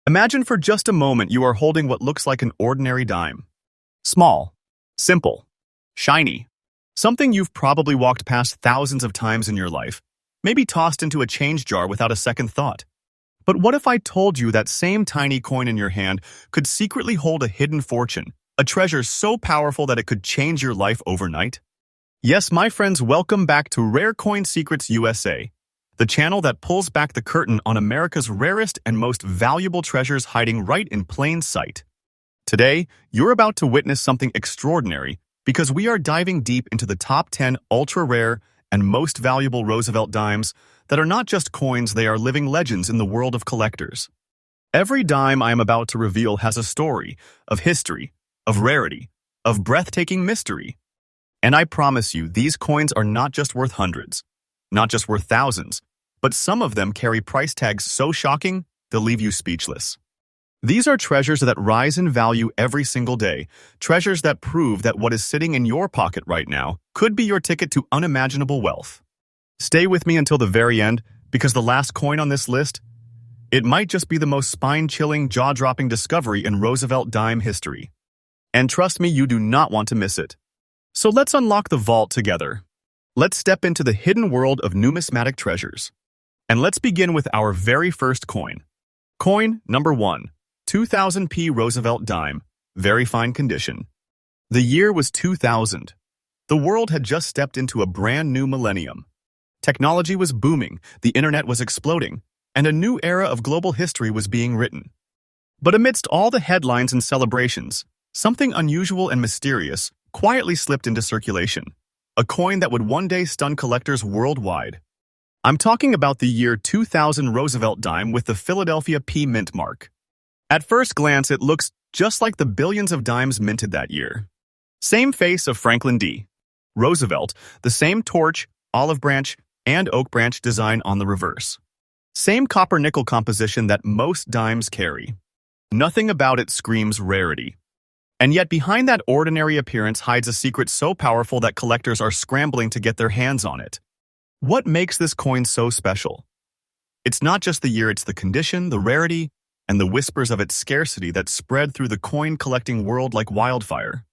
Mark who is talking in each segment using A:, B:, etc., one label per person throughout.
A: Imagine for just a moment you are holding what looks like an ordinary dime. Small, simple, shiny. Something you've probably walked past thousands of times in your life, maybe tossed into a change jar without a second thought. But what if I told you that same tiny coin in your hand could secretly hold a hidden fortune, a treasure so powerful that it could change your life overnight? Yes, my friends, welcome back to Rare Coin Secrets USA, the channel that pulls back the curtain on America's rarest and most valuable treasures hiding right in plain sight. Today, you're about to witness something extraordinary because we are diving deep into the top 10 ultra-rare and most valuable Roosevelt dimes that are not just coins, they are living legends in the world of collectors. Every dime I am about to reveal has a story of history, of rarity, of breathtaking mystery. And I promise you, these coins are not just worth hundreds, not just worth thousands, but some of them carry price tags so shocking, they'll leave you speechless. These are treasures that rise in value every single day, treasures that prove that what is sitting in your pocket right now could be your ticket to unimaginable wealth. Stay with me until the very end, because the last coin on this list, it might just be the most spine-chilling, jaw-dropping discovery in Roosevelt dime history. And trust me, you do not want to miss it. So let's unlock the vault together. Let's step into the hidden world of numismatic treasures. And let's begin with our very first coin. Coin number 1, 2000p Roosevelt dime, very fine condition. The year was 2000. The world had just stepped into a brand new millennium. Technology was booming, the internet was exploding, and a new era of global history was being written. But amidst all the headlines and celebrations, something unusual and mysterious quietly slipped into circulation, a coin that would one day stun collectors worldwide. I'm talking about the year 2000 Roosevelt dime with the Philadelphia P mint mark. At first glance, it looks just like the billions of dimes minted that year. Same face of Franklin D. Roosevelt, the same torch, olive branch, and oak branch design on the reverse. Same copper-nickel composition that most dimes carry. Nothing about it screams rarity. And yet behind that ordinary appearance hides a secret so powerful that collectors are scrambling to get their hands on it. What makes this coin so special? It's not just the year, it's the condition, the rarity, and the whispers of its scarcity that spread through the coin-collecting world like wildfire.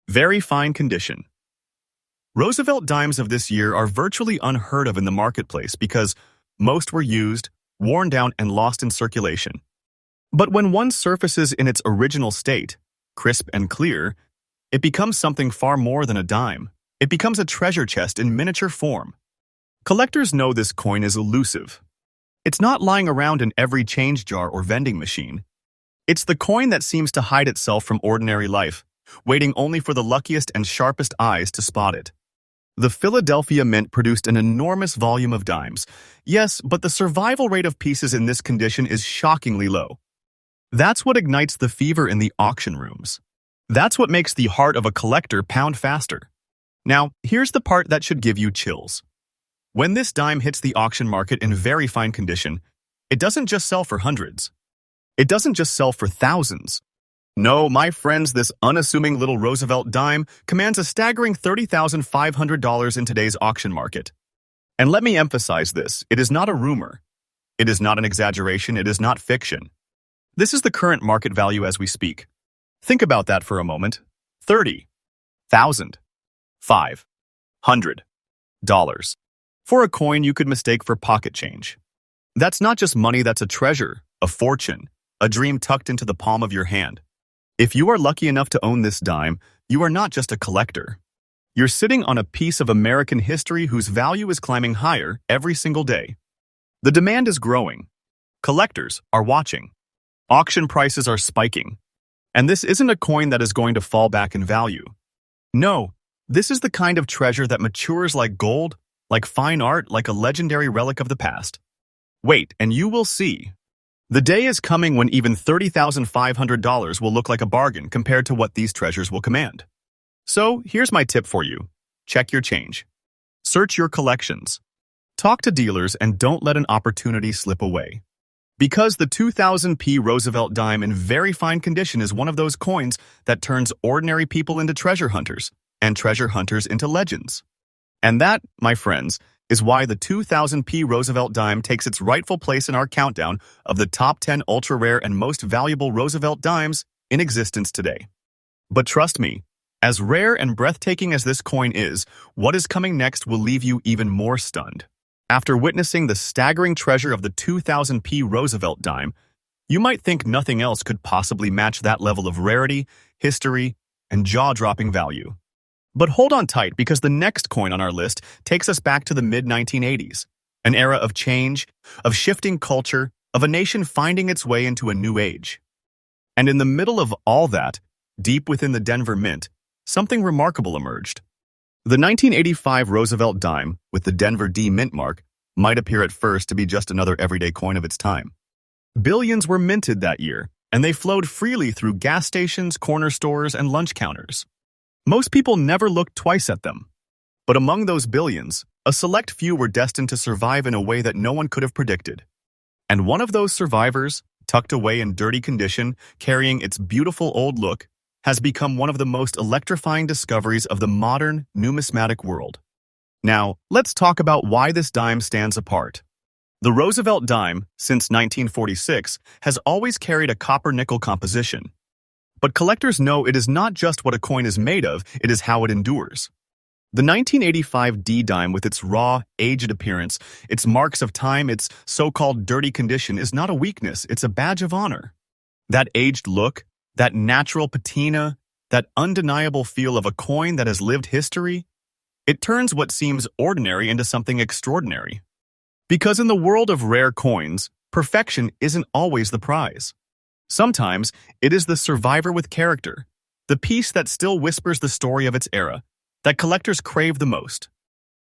A: Very fine condition. Roosevelt dimes of this year are virtually unheard of in the marketplace because most were used, worn down, and lost in circulation. But when one surfaces in its original state, crisp and clear, it becomes something far more than a dime. It becomes a treasure chest in miniature form. Collectors know this coin is elusive. It's not lying around in every change jar or vending machine. It's the coin that seems to hide itself from ordinary life, waiting only for the luckiest and sharpest eyes to spot it. The Philadelphia Mint produced an enormous volume of dimes. Yes, but the survival rate of pieces in this condition is shockingly low. That's what ignites the fever in the auction rooms. That's what makes the heart of a collector pound faster. Now, here's the part that should give you chills. When this dime hits the auction market in very fine condition, it doesn't just sell for hundreds. It doesn't just sell for thousands. No, my friends, this unassuming little Roosevelt dime commands a staggering $30,500 in today's auction market. And let me emphasize this, it is not a rumor. It is not an exaggeration, it is not fiction. This is the current market value as we speak. Think about that for a moment. $30,500. For a coin you could mistake for pocket change. That's not just money, that's a treasure, a fortune, a dream tucked into the palm of your hand. If you are lucky enough to own this dime, you are not just a collector. You're sitting on a piece of American history whose value is climbing higher every single day. The demand is growing. Collectors are watching. Auction prices are spiking. And this isn't a coin that is going to fall back in value. No, this is the kind of treasure that matures like gold, like fine art, like a legendary relic of the past. Wait, and you will see. The day is coming when even $30,500 will look like a bargain compared to what these treasures will command. So, here's my tip for you. Check your change. Search your collections. Talk to dealers and don't let an opportunity slip away. Because the 2000p Roosevelt dime in very fine condition is one of those coins that turns ordinary people into treasure hunters and treasure hunters into legends. And that, my friends, is why the 2000p Roosevelt dime takes its rightful place in our countdown of the top 10 ultra-rare and most valuable Roosevelt dimes in existence today. But trust me, as rare and breathtaking as this coin is, what is coming next will leave you even more stunned. After witnessing the staggering treasure of the 2000p Roosevelt dime, you might think nothing else could possibly match that level of rarity, history, and jaw-dropping value. But hold on tight, because the next coin on our list takes us back to the mid-1980s, an era of change, of shifting culture, of a nation finding its way into a new age. And in the middle of all that, deep within the Denver Mint, something remarkable emerged. The 1985 Roosevelt dime, with the Denver D mint mark, might appear at first to be just another everyday coin of its time. Billions were minted that year, and they flowed freely through gas stations, corner stores, and lunch counters. Most people never looked twice at them. But among those billions, a select few were destined to survive in a way that no one could have predicted. And one of those survivors, tucked away in dirty condition, carrying its beautiful old look, has become one of the most electrifying discoveries of the modern numismatic world. Now, let's talk about why this dime stands apart. The Roosevelt dime, since 1946, has always carried a copper-nickel composition. But collectors know it is not just what a coin is made of, it is how it endures. The 1985 D dime, with its raw, aged appearance, its marks of time, its so-called dirty condition, is not a weakness, it's a badge of honor. That aged look, that natural patina, that undeniable feel of a coin that has lived history, it turns what seems ordinary into something extraordinary. Because in the world of rare coins, perfection isn't always the prize. Sometimes, it is the survivor with character, the piece that still whispers the story of its era, that collectors crave the most.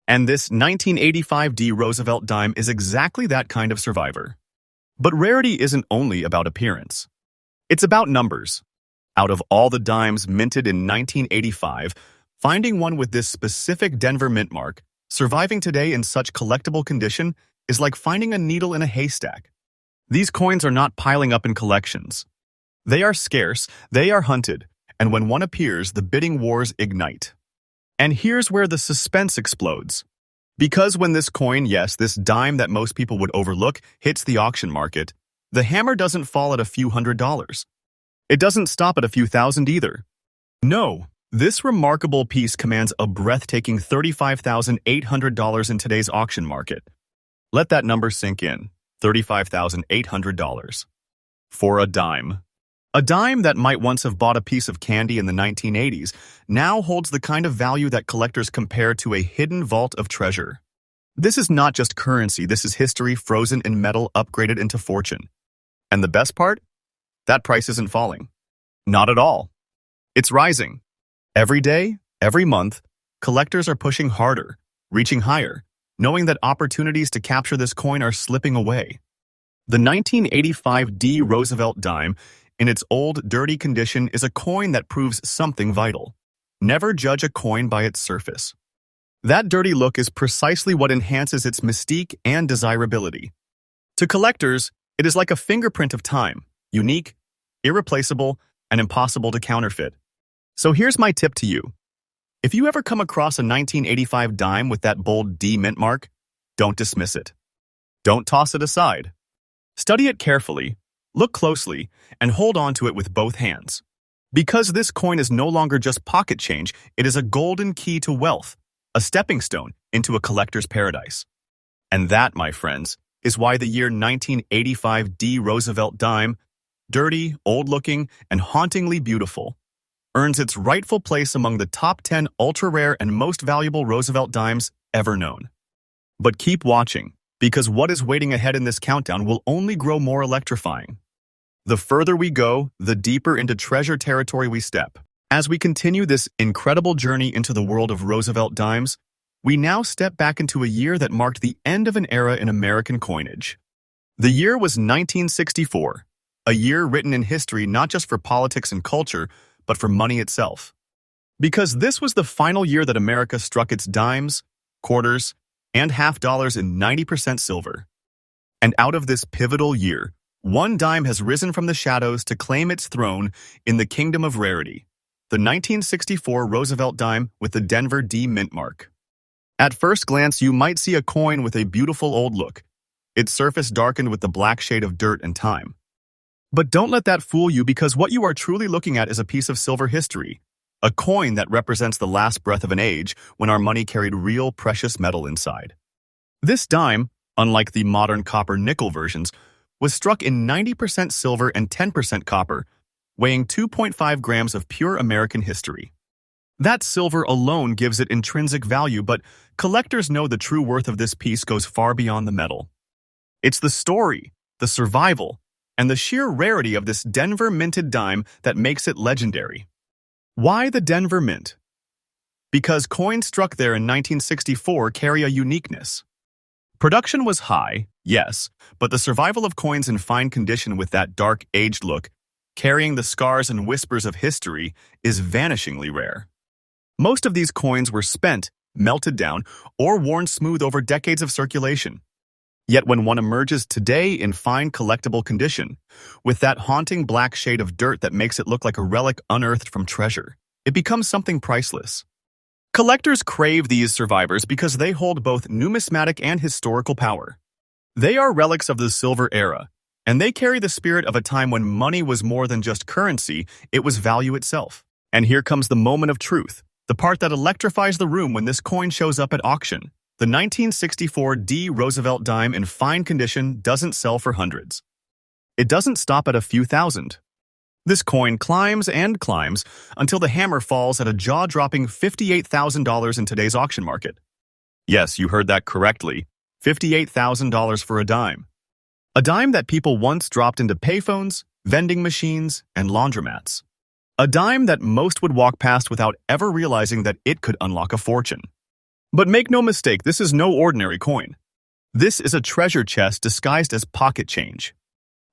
A: And this 1985 D Roosevelt dime is exactly that kind of survivor. But rarity isn't only about appearance. It's about numbers. Out of all the dimes minted in 1985, finding one with this specific Denver mint mark, surviving today in such collectible condition, is like finding a needle in a haystack. These coins are not piling up in collections. They are scarce, they are hunted, and when one appears, the bidding wars ignite. And here's where the suspense explodes. Because when this coin, yes, this dime that most people would overlook, hits the auction market, the hammer doesn't fall at a few $100s. It doesn't stop at a few thousand either. No, this remarkable piece commands a breathtaking $35,800 in today's auction market. Let that number sink in, $35,800. For a dime. A dime that might once have bought a piece of candy in the 1980s now holds the kind of value that collectors compare to a hidden vault of treasure. This is not just currency, this is history frozen in metal upgraded into fortune. And the best part? That price isn't falling. Not at all. It's rising. Every day, every month, collectors are pushing harder, reaching higher, knowing that opportunities to capture this coin are slipping away. The 1985 D Roosevelt dime, in its old, dirty condition, is a coin that proves something vital. Never judge a coin by its surface. That dirty look is precisely what enhances its mystique and desirability. To collectors, it is like a fingerprint of time, unique, irreplaceable, and impossible to counterfeit. So here's my tip to you. If you ever come across a 1985 dime with that bold D mint mark, don't dismiss it. Don't toss it aside. Study it carefully, look closely, and hold on to it with both hands. Because this coin is no longer just pocket change, it is a golden key to wealth, a stepping stone into a collector's paradise. And that, my friends, is why the year 1985 D Roosevelt dime, dirty, old-looking, and hauntingly beautiful, earns its rightful place among the top 10 ultra-rare and most valuable Roosevelt dimes ever known. But keep watching, because what is waiting ahead in this countdown will only grow more electrifying. The further we go, the deeper into treasure territory we step. As we continue this incredible journey into the world of Roosevelt dimes, we now step back into a year that marked the end of an era in American coinage. The year was 1964, a year written in history not just for politics and culture, but for money itself. Because this was the final year that America struck its dimes, quarters, and half dollars in 90% silver. And out of this pivotal year, one dime has risen from the shadows to claim its throne in the kingdom of rarity, the 1964 Roosevelt dime with the Denver D mint mark. At first glance, you might see a coin with a beautiful old look, its surface darkened with the black shade of dirt and time. But don't let that fool you, because what you are truly looking at is a piece of silver history, a coin that represents the last breath of an age when our money carried real precious metal inside. This dime, unlike the modern copper-nickel versions, was struck in 90% silver and 10% copper, weighing 2.5 grams of pure American history. That silver alone gives it intrinsic value, but collectors know the true worth of this piece goes far beyond the metal. It's the story, the survival, and the sheer rarity of this Denver minted dime that makes it legendary. Why the Denver Mint? Because coins struck there in 1964 carry a uniqueness. Production was high, yes, but the survival of coins in fine condition with that dark, aged look, carrying the scars and whispers of history, is vanishingly rare. Most of these coins were spent, melted down, or worn smooth over decades of circulation. Yet when one emerges today in fine collectible condition, with that haunting black shade of dirt that makes it look like a relic unearthed from treasure, it becomes something priceless. Collectors crave these survivors because they hold both numismatic and historical power. They are relics of the silver era, and they carry the spirit of a time when money was more than just currency, it was value itself. And here comes the moment of truth, the part that electrifies the room when this coin shows up at auction. The 1964 D. Roosevelt dime in fine condition doesn't sell for hundreds. It doesn't stop at a few thousand. This coin climbs and climbs until the hammer falls at a jaw-dropping $58,000 in today's auction market. Yes, you heard that correctly, $58,000 for a dime. A dime that people once dropped into payphones, vending machines, and laundromats. A dime that most would walk past without ever realizing that it could unlock a fortune. But make no mistake, this is no ordinary coin. This is a treasure chest disguised as pocket change.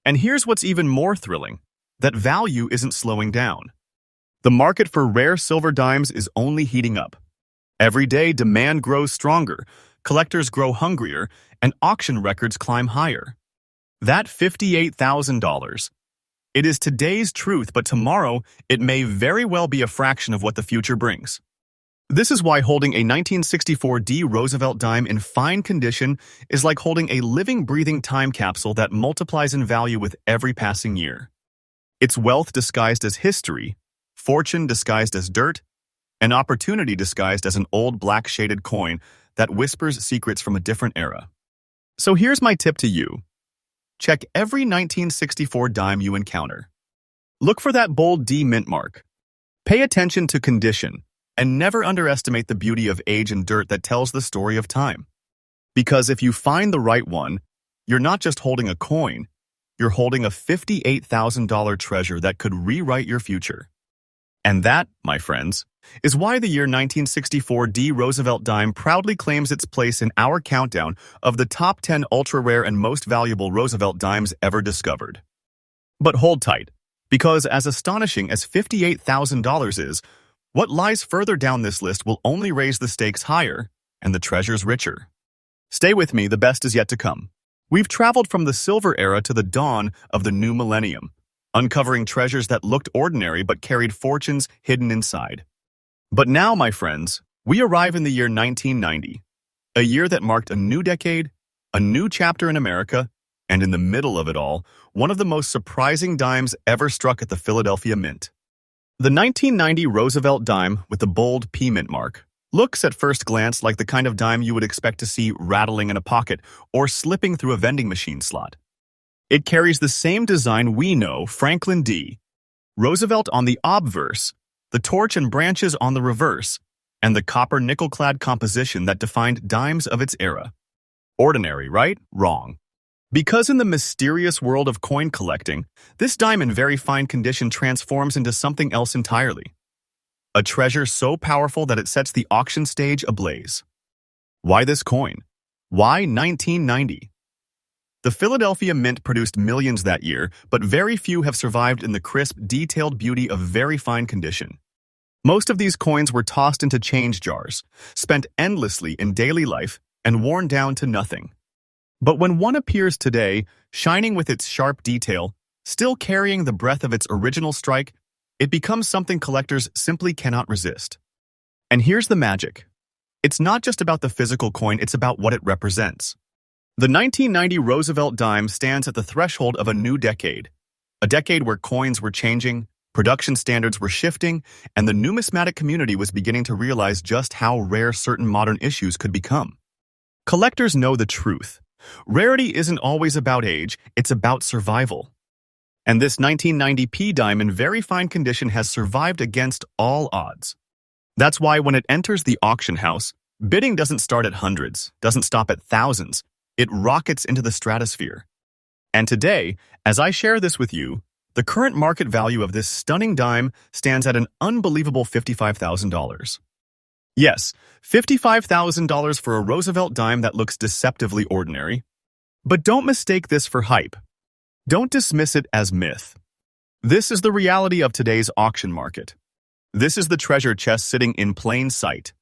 A: And here's what's even more thrilling, that value isn't slowing down. The market for rare silver dimes is only heating up. Every day, demand grows stronger, collectors grow hungrier, and auction records climb higher. That $58,000. It is today's truth, but tomorrow it may very well be a fraction of what the future brings. This is why holding a 1964 D. Roosevelt dime in fine condition is like holding a living, breathing time capsule that multiplies in value with every passing year. It's wealth disguised as history, fortune disguised as dirt, and opportunity disguised as an old black-shaded coin that whispers secrets from a different era. So here's my tip to you. Check every 1964 dime you encounter. Look for that bold D mint mark. Pay attention to condition, and never underestimate the beauty of age and dirt that tells the story of time. Because if you find the right one, you're not just holding a coin, you're holding a $58,000 treasure that could rewrite your future. And that, my friends, is why the year 1964 D. Roosevelt dime proudly claims its place in our countdown of the top 10 ultra-rare and most valuable Roosevelt dimes ever discovered. But hold tight, because as astonishing as $58,000 is, what lies further down this list will only raise the stakes higher and the treasures richer. Stay with me, the best is yet to come. We've traveled from the silver era to the dawn of the new millennium, uncovering treasures that looked ordinary but carried fortunes hidden inside. But now, my friends, we arrive in the year 1990, a year that marked a new decade, a new chapter in America, and in the middle of it all, one of the most surprising dimes ever struck at the Philadelphia Mint. The 1990 Roosevelt dime with the bold P mint mark looks at first glance like the kind of dime you would expect to see rattling in a pocket or slipping through a vending machine slot. It carries the same design we know, Franklin D. Roosevelt on the obverse, the torch and branches on the reverse, and the copper nickel-clad composition that defined dimes of its era. Ordinary, right? Wrong. Because in the mysterious world of coin collecting, this dime in very fine condition transforms into something else entirely. A treasure so powerful that it sets the auction stage ablaze. Why this coin? Why 1990? The Philadelphia Mint produced millions that year, but very few have survived in the crisp, detailed beauty of very fine condition. Most of these coins were tossed into change jars, spent endlessly in daily life, and worn down to nothing. But when one appears today, shining with its sharp detail, still carrying the breath of its original strike, it becomes something collectors simply cannot resist. And here's the magic. It's not just about the physical coin, it's about what it represents. The 1990 Roosevelt dime stands at the threshold of a new decade. A decade where coins were changing, production standards were shifting, and the numismatic community was beginning to realize just how rare certain modern issues could become. Collectors know the truth. Rarity isn't always about age, it's about survival. And this 1990p dime in very fine condition has survived against all odds. That's why when it enters the auction house, bidding doesn't start at hundreds, doesn't stop at thousands. It rockets into the stratosphere. And today, as I share this with you, the current market value of this stunning dime stands at an unbelievable $55,000. Yes, $55,000 for a Roosevelt dime that looks deceptively ordinary. But don't mistake this for hype. Don't dismiss it as myth. This is the reality of today's auction market. This is the treasure chest sitting in plain sight.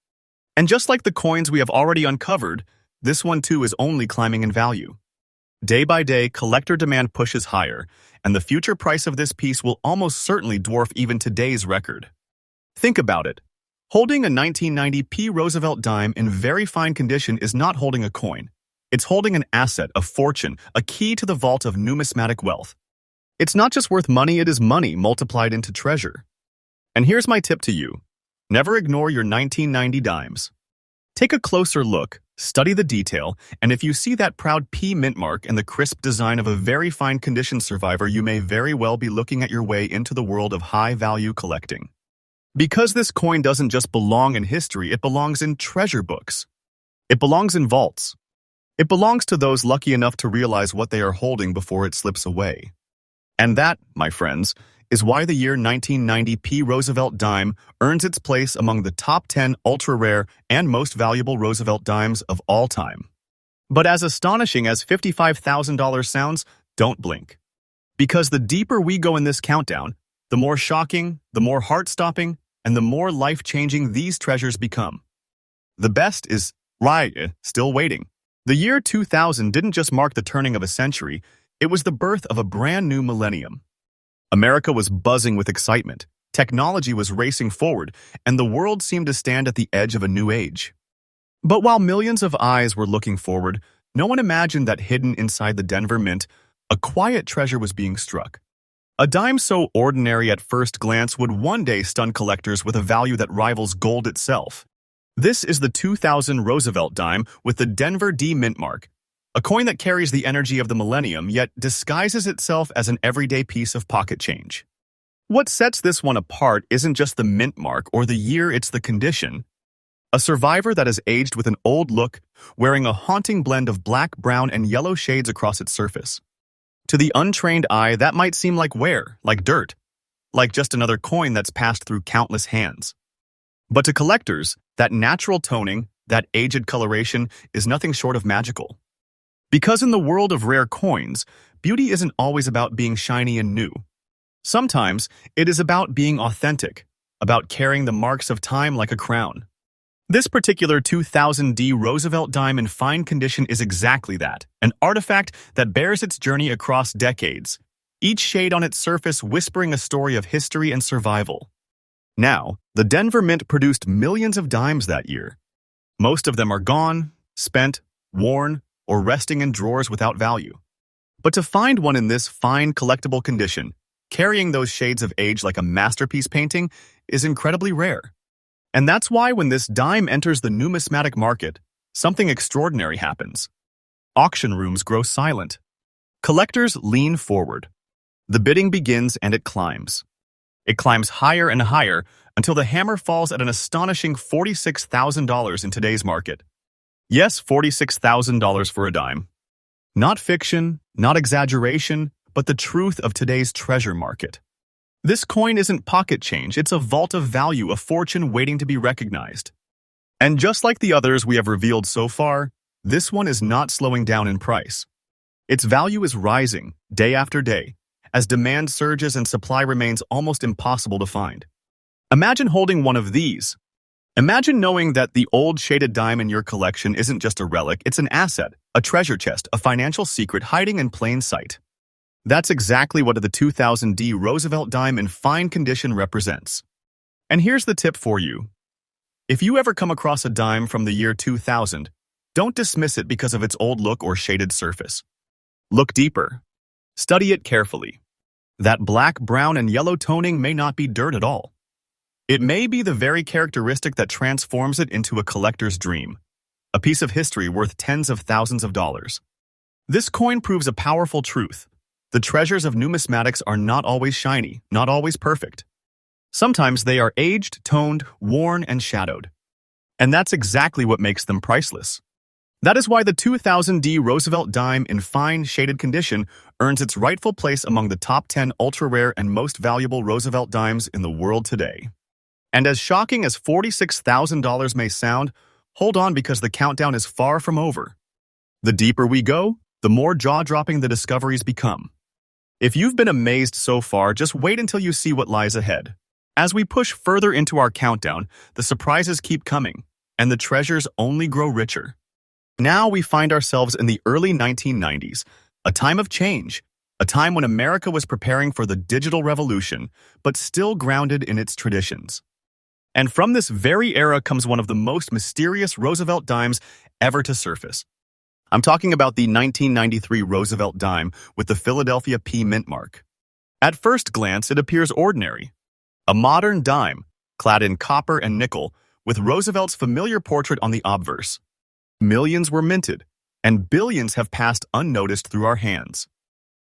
A: And just like the coins we have already uncovered, this one too is only climbing in value. Day by day, collector demand pushes higher, and the future price of this piece will almost certainly dwarf even today's record. Think about it. Holding a 1990p Roosevelt dime in very fine condition is not holding a coin. It's holding an asset, a fortune, a key to the vault of numismatic wealth. It's not just worth money, it is money multiplied into treasure. And here's my tip to you. Never ignore your 1990 dimes. Take a closer look, study the detail, and if you see that proud P mint mark and the crisp design of a very fine condition survivor, you may very well be looking at your way into the world of high-value collecting. Because this coin doesn't just belong in history, it belongs in treasure books. It belongs in vaults. It belongs to those lucky enough to realize what they are holding before it slips away. And that, my friends, is why the year 1990p Roosevelt dime earns its place among the top 10 ultra-rare and most valuable Roosevelt dimes of all time. But as astonishing as $55,000 sounds, don't blink. Because the deeper we go in this countdown, the more shocking, the more heart-stopping, and the more life-changing these treasures become. The best is, still waiting. The year 2000 didn't just mark the turning of a century, it was the birth of a brand new millennium. America was buzzing with excitement, technology was racing forward, and the world seemed to stand at the edge of a new age. But while millions of eyes were looking forward, no one imagined that hidden inside the Denver Mint, a quiet treasure was being struck. A dime so ordinary at first glance would one day stun collectors with a value that rivals gold itself. This is the 2000 Roosevelt dime with the Denver D mint mark, a coin that carries the energy of the millennium yet disguises itself as an everyday piece of pocket change. What sets this one apart isn't just the mint mark or the year, it's the condition. A survivor that has aged with an old look, wearing a haunting blend of black, brown, and yellow shades across its surface. To the untrained eye, that might seem like wear, like dirt, like just another coin that's passed through countless hands. But to collectors, that natural toning, that aged coloration, is nothing short of magical. Because in the world of rare coins, beauty isn't always about being shiny and new. Sometimes it is about being authentic, about carrying the marks of time like a crown. This particular 2000D Roosevelt dime in fine condition is exactly that, an artifact that bears its journey across decades, each shade on its surface whispering a story of history and survival. Now, the Denver Mint produced millions of dimes that year. Most of them are gone, spent, worn, or resting in drawers without value. But to find one in this fine collectible condition, carrying those shades of age like a masterpiece painting, is incredibly rare. And that's why when this dime enters the numismatic market, something extraordinary happens. Auction rooms grow silent. Collectors lean forward. The bidding begins and it climbs. It climbs higher and higher until the hammer falls at an astonishing $46,000 in today's market. Yes, $46,000 for a dime. Not fiction, not exaggeration, but the truth of today's treasure market. This coin isn't pocket change, it's a vault of value, a fortune waiting to be recognized. And just like the others we have revealed so far, this one is not slowing down in price. Its value is rising, day after day, as demand surges and supply remains almost impossible to find. Imagine holding one of these. Imagine knowing that the old shaded dime in your collection isn't just a relic, it's an asset, a treasure chest, a financial secret hiding in plain sight. That's exactly what the 2000D Roosevelt dime in fine condition represents. And here's the tip for you. If you ever come across a dime from the year 2000, don't dismiss it because of its old look or shaded surface. Look deeper. Study it carefully. That black, brown, and yellow toning may not be dirt at all. It may be the very characteristic that transforms it into a collector's dream, a piece of history worth tens of thousands of dollars. This coin proves a powerful truth. The treasures of numismatics are not always shiny, not always perfect. Sometimes they are aged, toned, worn, and shadowed. And that's exactly what makes them priceless. That is why the 2000D Roosevelt dime in fine, shaded condition earns its rightful place among the top 10 ultra-rare and most valuable Roosevelt dimes in the world today. And as shocking as $46,000 may sound, hold on because the countdown is far from over. The deeper we go, the more jaw-dropping the discoveries become. If you've been amazed so far, just wait until you see what lies ahead. As we push further into our countdown, the surprises keep coming, and the treasures only grow richer. Now we find ourselves in the early 1990s, a time of change, a time when America was preparing for the digital revolution, but still grounded in its traditions. And from this very era comes one of the most mysterious Roosevelt dimes ever to surface. I'm talking about the 1993 Roosevelt dime with the Philadelphia P mint mark. At first glance, it appears ordinary. A modern dime, clad in copper and nickel, with Roosevelt's familiar portrait on the obverse. Millions were minted, and billions have passed unnoticed through our hands.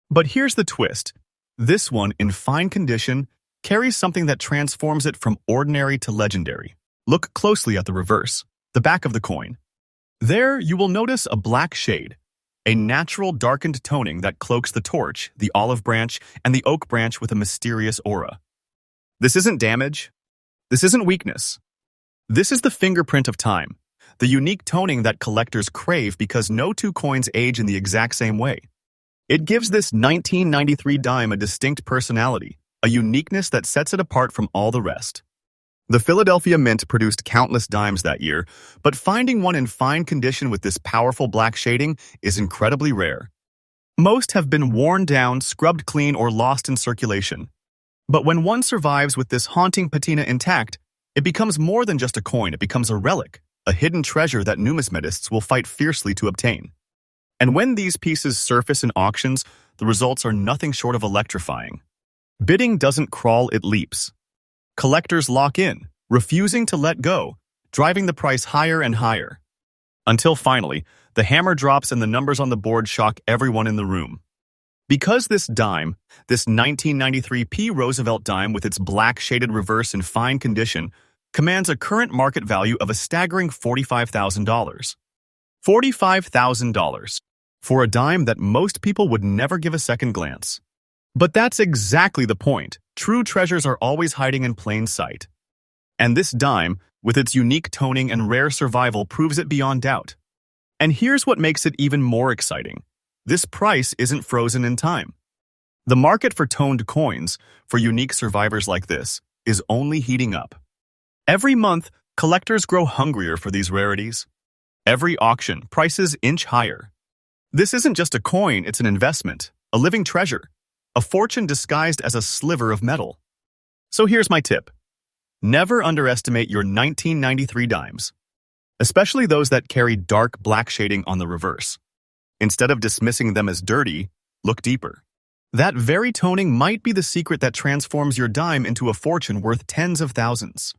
A: But here's the twist. This one, in fine condition, carries something that transforms it from ordinary to legendary. Look closely at the reverse, the back of the coin. There, you will notice a black shade, a natural darkened toning that cloaks the torch, the olive branch, and the oak branch with a mysterious aura. This isn't damage. This isn't weakness. This is the fingerprint of time, the unique toning that collectors crave because no two coins age in the exact same way. It gives this 1993 dime a distinct personality, a uniqueness that sets it apart from all the rest. The Philadelphia Mint produced countless dimes that year, but finding one in fine condition with this powerful black shading is incredibly rare. Most have been worn down, scrubbed clean, or lost in circulation. But when one survives with this haunting patina intact, it becomes more than just a coin, it becomes a relic, a hidden treasure that numismatists will fight fiercely to obtain. And when these pieces surface in auctions, the results are nothing short of electrifying. Bidding doesn't crawl, it leaps. Collectors lock in, refusing to let go, driving the price higher and higher. Until finally, the hammer drops and the numbers on the board shock everyone in the room. Because this dime, this 1993 P. Roosevelt dime with its black shaded reverse in fine condition, commands a current market value of a staggering $45,000. $45,000 for a dime that most people would never give a second glance. But that's exactly the point. True treasures are always hiding in plain sight. And this dime, with its unique toning and rare survival, proves it beyond doubt. And here's what makes it even more exciting. This price isn't frozen in time. The market for toned coins, for unique survivors like this, is only heating up. Every month, collectors grow hungrier for these rarities. Every auction, prices inch higher. This isn't just a coin, it's an investment, a living treasure, a fortune disguised as a sliver of metal. So here's my tip. Never underestimate your 1993 dimes, especially those that carry dark black shading on the reverse. Instead of dismissing them as dirty, look deeper. That very toning might be the secret that transforms your dime into a fortune worth tens of thousands.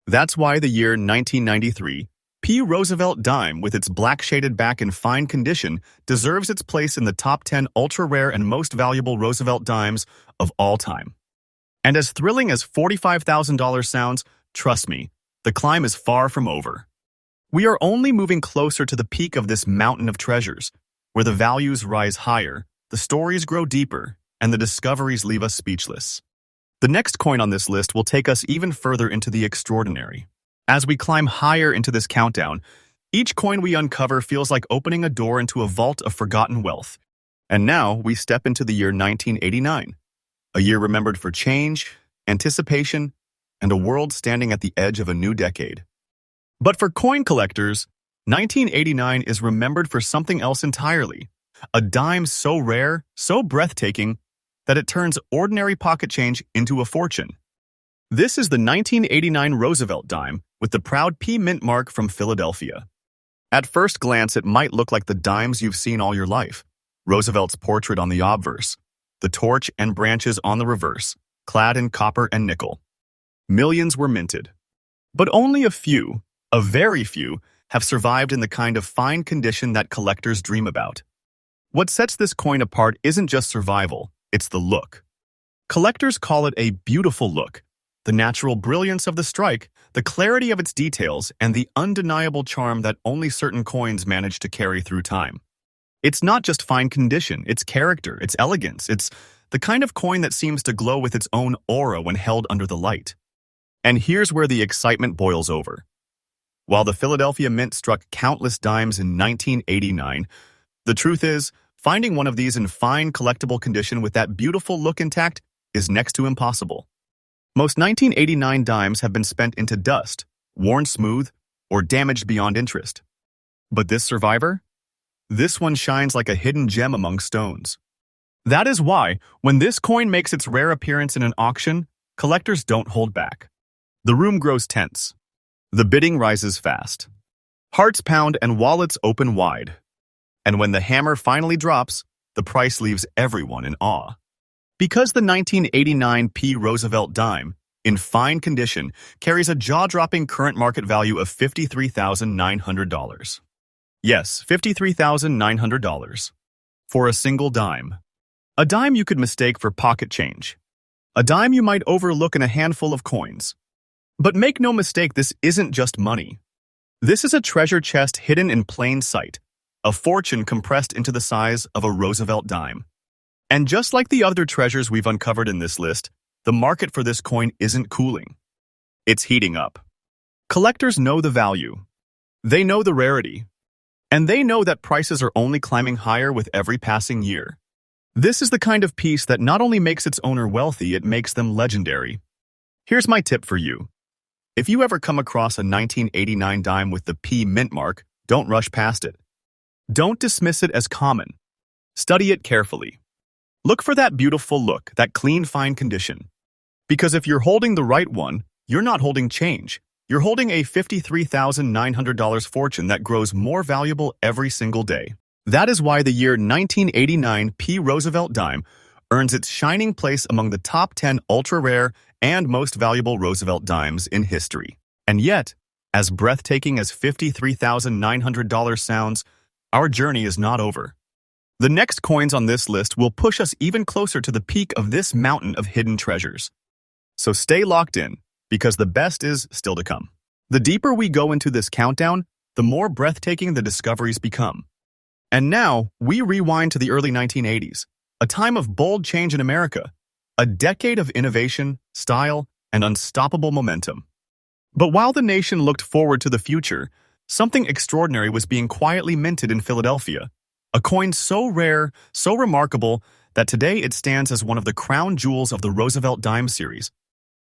A: That's why the year 1993 P. Roosevelt dime with its black shaded back in fine condition deserves its place in the top 10 ultra-rare and most valuable Roosevelt dimes of all time. And as thrilling as $45,000 sounds, trust me, the climb is far from over. We are only moving closer to the peak of this mountain of treasures, where the values rise higher, the stories grow deeper, and the discoveries leave us speechless. The next coin on this list will take us even further into the extraordinary. As we climb higher into this countdown, each coin we uncover feels like opening a door into a vault of forgotten wealth. And now we step into the year 1989, a year remembered for change, anticipation, and a world standing at the edge of a new decade. But for coin collectors, 1989 is remembered for something else entirely, a dime so rare, so breathtaking, that it turns ordinary pocket change into a fortune. This is the 1989 Roosevelt dime with the proud P mint mark from Philadelphia. At first glance, it might look like the dimes you've seen all your life. Roosevelt's portrait on the obverse, the torch and branches on the reverse, clad in copper and nickel. Millions were minted. But only a very few, have survived in the kind of fine condition that collectors dream about. What sets this coin apart isn't just survival, it's the look. Collectors call it a beautiful look. The natural brilliance of the strike, the clarity of its details, and the undeniable charm that only certain coins manage to carry through time. It's not just fine condition, it's character, it's elegance, it's the kind of coin that seems to glow with its own aura when held under the light. And here's where the excitement boils over. While the Philadelphia Mint struck countless dimes in 1989, the truth is, finding one of these in fine collectible condition with that beautiful look intact is next to impossible. Most 1989 dimes have been spent into dust, worn smooth, or damaged beyond interest. But this survivor? This one shines like a hidden gem among stones. That is why, when this coin makes its rare appearance in an auction, collectors don't hold back. The room grows tense. The bidding rises fast. Hearts pound and wallets open wide. And when the hammer finally drops, the price leaves everyone in awe. Because the 1989 P. Roosevelt dime, in fine condition, carries a jaw-dropping current market value of $53,900. Yes, $53,900. For a single dime. A dime you could mistake for pocket change. A dime you might overlook in a handful of coins. But make no mistake, this isn't just money. This is a treasure chest hidden in plain sight, a fortune compressed into the size of a Roosevelt dime. And just like the other treasures we've uncovered in this list, the market for this coin isn't cooling. It's heating up. Collectors know the value. They know the rarity. And they know that prices are only climbing higher with every passing year. This is the kind of piece that not only makes its owner wealthy, it makes them legendary. Here's my tip for you. If you ever come across a 1989 dime with the P mint mark, don't rush past it. Don't dismiss it as common. Study it carefully. Look for that beautiful look, that clean, fine condition. Because if you're holding the right one, you're not holding change. You're holding a $53,900 fortune that grows more valuable every single day. That is why the year 1989 P. Roosevelt dime earns its shining place among the top 10 ultra-rare and most valuable Roosevelt dimes in history. And yet, as breathtaking as $53,900 sounds, our journey is not over. The next coins on this list will push us even closer to the peak of this mountain of hidden treasures. So stay locked in, because the best is still to come. The deeper we go into this countdown, the more breathtaking the discoveries become. And now, we rewind to the early 1980s, a time of bold change in America, a decade of innovation, style, and unstoppable momentum. But while the nation looked forward to the future, something extraordinary was being quietly minted in Philadelphia. A coin so rare, so remarkable, that today it stands as one of the crown jewels of the Roosevelt dime series.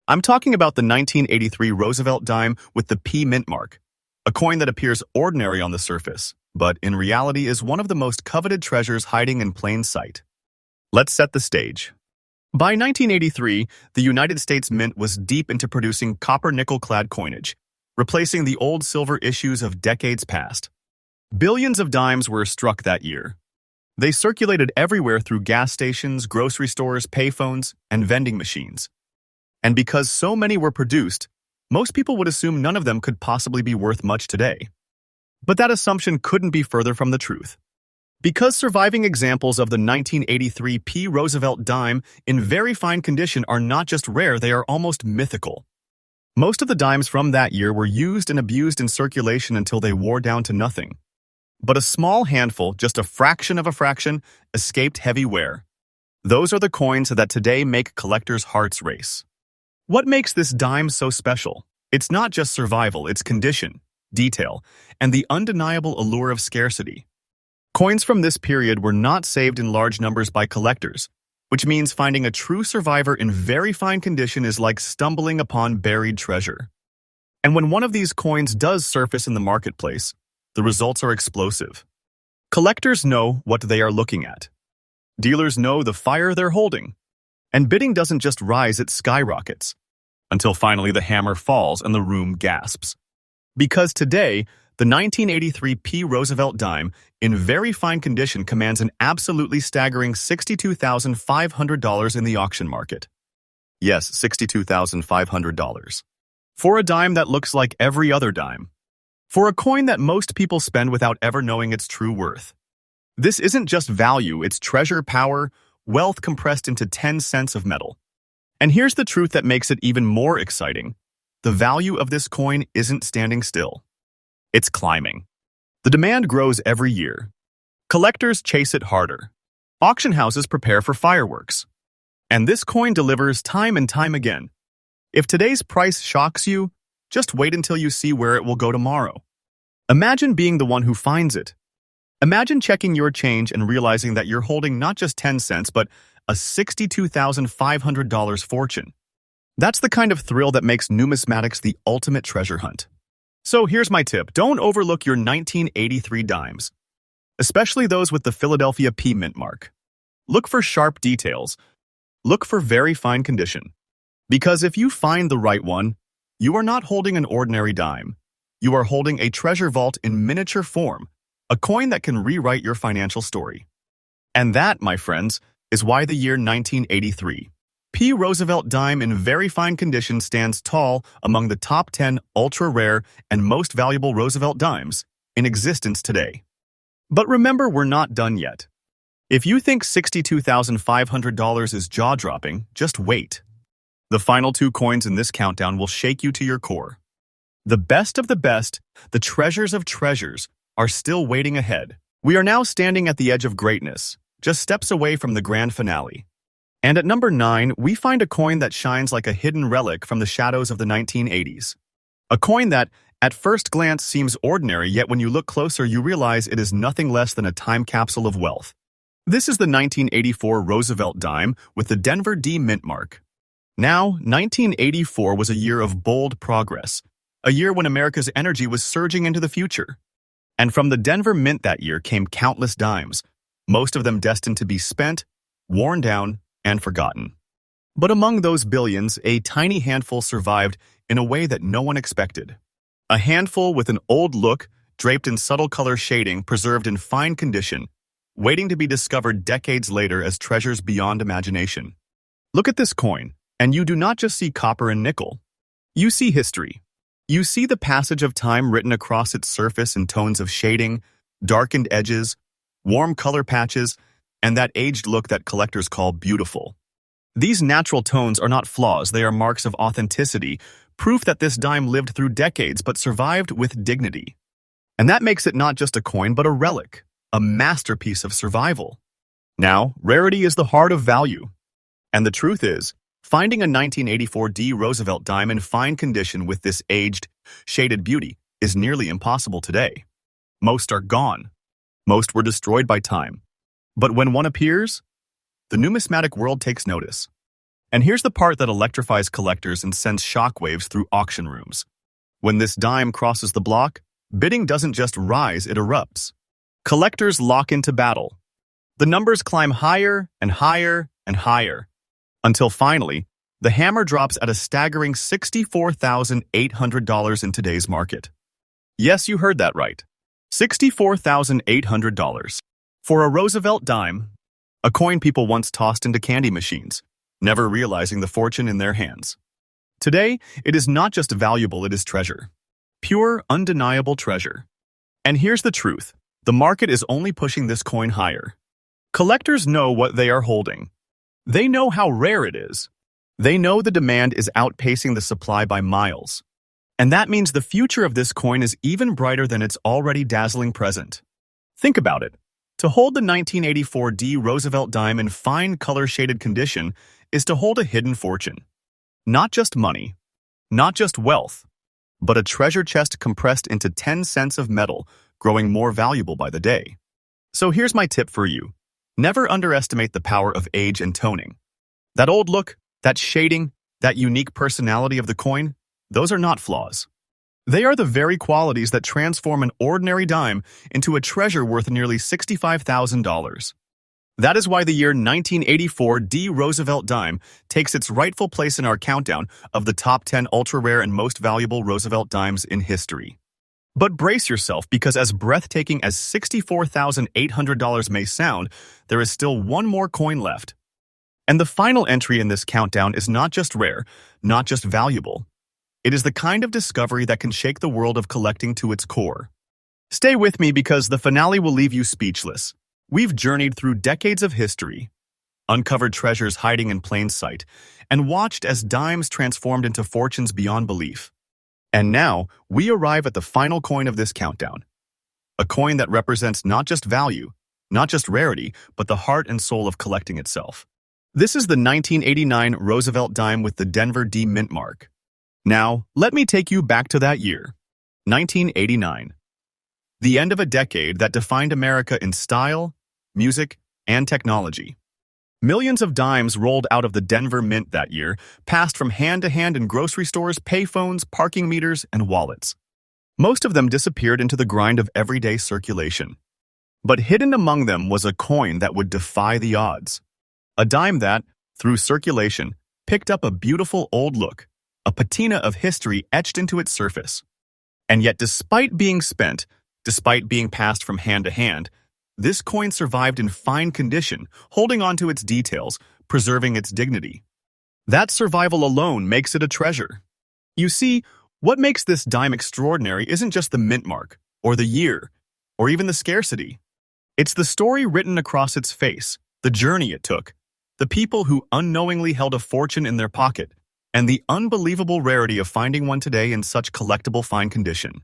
A: I'm talking about the 1983 Roosevelt dime with the P mint mark, a coin that appears ordinary on the surface, but in reality is one of the most coveted treasures hiding in plain sight. Let's set the stage. By 1983, the United States Mint was deep into producing copper-nickel-clad coinage, replacing the old silver issues of decades past. Billions of dimes were struck that year. They circulated everywhere through gas stations, grocery stores, payphones, and vending machines. And because so many were produced, most people would assume none of them could possibly be worth much today. But that assumption couldn't be further from the truth. Because surviving examples of the 1983 P. Roosevelt dime in very fine condition are not just rare, they are almost mythical. Most of the dimes from that year were used and abused in circulation until they wore down to nothing. But a small handful, just a fraction of a fraction, escaped heavy wear. Those are the coins that today make collectors' hearts race. What makes this dime so special? It's not just survival, it's condition, detail, and the undeniable allure of scarcity. Coins from this period were not saved in large numbers by collectors, which means finding a true survivor in very fine condition is like stumbling upon buried treasure. And when one of these coins does surface in the marketplace, the results are explosive. Collectors know what they are looking at. Dealers know the fire they're holding. And bidding doesn't just rise, it skyrockets. until finally the hammer falls and the room gasps. Because today, the 1983 P. Roosevelt dime, in very fine condition, commands an absolutely staggering $62,500 in the auction market. Yes, $62,500. For a dime that looks like every other dime. For a coin that most people spend without ever knowing its true worth. This isn't just value, it's treasure, power, wealth compressed into 10 cents of metal. And here's the truth that makes it even more exciting. The value of this coin isn't standing still. It's climbing. The demand grows every year. Collectors chase it harder. Auction houses prepare for fireworks. And this coin delivers time and time again. If today's price shocks you, just wait until you see where it will go tomorrow. Imagine being the one who finds it. Imagine checking your change and realizing that you're holding not just 10 cents, but a $62,500 fortune. That's the kind of thrill that makes numismatics the ultimate treasure hunt. So here's my tip. Don't overlook your 1983 dimes, especially those with the Philadelphia P mint mark. Look for sharp details. Look for very fine condition. Because if you find the right one, you are not holding an ordinary dime. You are holding a treasure vault in miniature form, a coin that can rewrite your financial story. And that, my friends, is why the year 1983 P. Roosevelt dime in very fine condition stands tall among the top 10 ultra-rare and most valuable Roosevelt dimes in existence today. But remember, we're not done yet. If you think $62,500 is jaw-dropping, just wait. The final two coins in this countdown will shake you to your core. The best of the best, the treasures of treasures, are still waiting ahead. We are now standing at the edge of greatness, just steps away from the grand finale. And at number 9, we find a coin that shines like a hidden relic from the shadows of the 1980s. A coin that, at first glance, seems ordinary, yet when you look closer, you realize it is nothing less than a time capsule of wealth. This is the 1984 Roosevelt dime with the Denver D mint mark. Now, 1984 was a year of bold progress, a year when America's energy was surging into the future. And from the Denver Mint that year came countless dimes, most of them destined to be spent, worn down, and forgotten. But among those billions, a tiny handful survived in a way that no one expected. A handful with an old look, draped in subtle color shading, preserved in fine condition, waiting to be discovered decades later as treasures beyond imagination. Look at this coin, and you do not just see copper and nickel. You see history. You see the passage of time written across its surface in tones of shading, darkened edges, warm color patches, and that aged look that collectors call beautiful. These natural tones are not flaws, they are marks of authenticity, proof that this dime lived through decades but survived with dignity. And that makes it not just a coin but a relic, a masterpiece of survival. Now, rarity is the heart of value. And the truth is, finding a 1984 D. Roosevelt dime in fine condition with this aged, shaded beauty is nearly impossible today. Most are gone. Most were destroyed by time. But when one appears, the numismatic world takes notice. And here's the part that electrifies collectors and sends shockwaves through auction rooms. When this dime crosses the block, bidding doesn't just rise, it erupts. Collectors lock into battle. The numbers climb higher and higher and higher, until finally, the hammer drops at a staggering $64,800 in today's market. Yes, you heard that right. $64,800. For a Roosevelt dime, a coin people once tossed into candy machines, never realizing the fortune in their hands. Today, it is not just valuable, it is treasure. Pure, undeniable treasure. And here's the truth. The market is only pushing this coin higher. Collectors know what they are holding. They know how rare it is. They know the demand is outpacing the supply by miles. And that means the future of this coin is even brighter than its already dazzling present. Think about it. To hold the 1984 D. Roosevelt dime in fine color-shaded condition is to hold a hidden fortune. Not just money, not just wealth, but a treasure chest compressed into 10 cents of metal, growing more valuable by the day. So here's my tip for you. Never underestimate the power of age and toning. That old look, that shading, that unique personality of the coin, those are not flaws. They are the very qualities that transform an ordinary dime into a treasure worth nearly $65,000. That is why the year 1984 D. Roosevelt dime takes its rightful place in our countdown of the top 10 ultra-rare and most valuable Roosevelt dimes in history. But brace yourself, because as breathtaking as $64,800 may sound, there is still one more coin left. And the final entry in this countdown is not just rare, not just valuable. It is the kind of discovery that can shake the world of collecting to its core. Stay with me, because the finale will leave you speechless. We've journeyed through decades of history, uncovered treasures hiding in plain sight, and watched as dimes transformed into fortunes beyond belief. And now, we arrive at the final coin of this countdown. A coin that represents not just value, not just rarity, but the heart and soul of collecting itself. This is the 1989 Roosevelt dime with the Denver D mint mark. Now, let me take you back to that year, 1989. The end of a decade that defined America in style, music, and technology. Millions of dimes rolled out of the Denver Mint that year, passed from hand to hand in grocery stores, payphones, parking meters, and wallets. Most of them disappeared into the grind of everyday circulation. But hidden among them was a coin that would defy the odds. A dime that, through circulation, picked up a beautiful old look, a patina of history etched into its surface. And yet, despite being spent, despite being passed from hand to hand, this coin survived in fine condition, holding on to its details, preserving its dignity. That survival alone makes it a treasure. You see, what makes this dime extraordinary isn't just the mint mark, or the year, or even the scarcity. It's the story written across its face, the journey it took, the people who unknowingly held a fortune in their pocket, and the unbelievable rarity of finding one today in such collectible fine condition.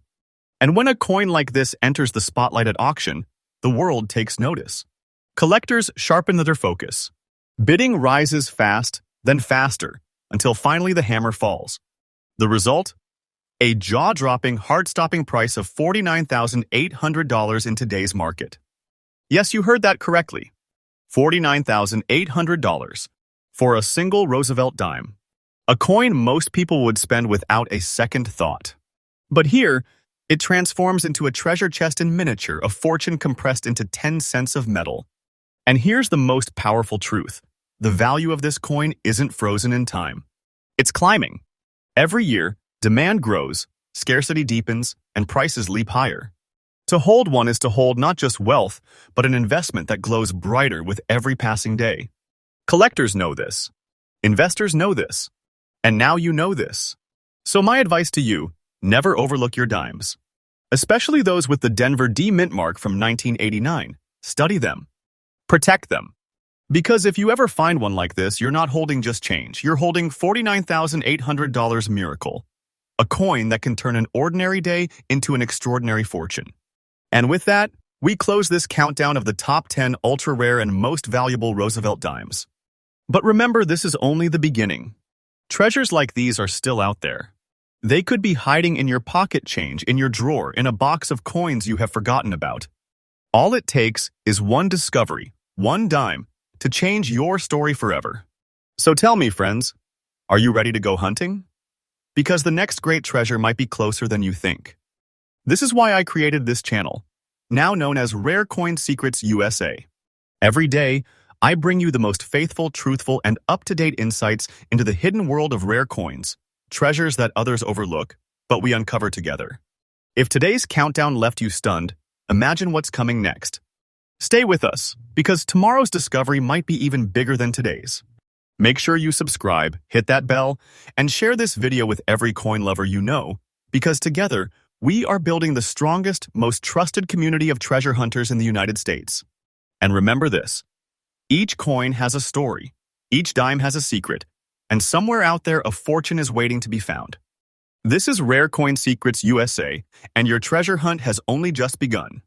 A: And when a coin like this enters the spotlight at auction, the world takes notice. Collectors sharpen their focus. Bidding rises fast, then faster, until finally the hammer falls. The result? A jaw-dropping, heart-stopping price of $49,800 in today's market. Yes, you heard that correctly. $49,800 for a single Roosevelt dime. A coin most people would spend without a second thought. But here, it transforms into a treasure chest in miniature, a fortune compressed into 10 cents of metal. And here's the most powerful truth. The value of this coin isn't frozen in time. It's climbing. Every year, demand grows, scarcity deepens, and prices leap higher. To hold one is to hold not just wealth, but an investment that glows brighter with every passing day. Collectors know this. Investors know this. And now you know this. So my advice to you, never overlook your dimes. Especially those with the Denver D mint mark from 1989. Study them. Protect them. Because if you ever find one like this, you're not holding just change. You're holding $49,800 miracle. A coin that can turn an ordinary day into an extraordinary fortune. And with that, we close this countdown of the top 10 ultra-rare and most valuable Roosevelt dimes. But remember, this is only the beginning. Treasures like these are still out there. They could be hiding in your pocket change, in your drawer, in a box of coins you have forgotten about. All it takes is one discovery, one dime, to change your story forever. So tell me, friends, are you ready to go hunting? Because the next great treasure might be closer than you think. This is why I created this channel, now known as Rare Coin Secrets USA. Every day, I bring you the most faithful, truthful, and up-to-date insights into the hidden world of rare coins. Treasures that others overlook, but we uncover together. If today's countdown left you stunned, imagine what's coming next. Stay with us, because tomorrow's discovery might be even bigger than today's. Make sure you subscribe, hit that bell, and share this video with every coin lover you know, because together, we are building the strongest, most trusted community of treasure hunters in the United States. And remember this, each coin has a story, each dime has a secret, and somewhere out there a fortune is waiting to be found. This is Rare Coin Secrets USA, and your treasure hunt has only just begun.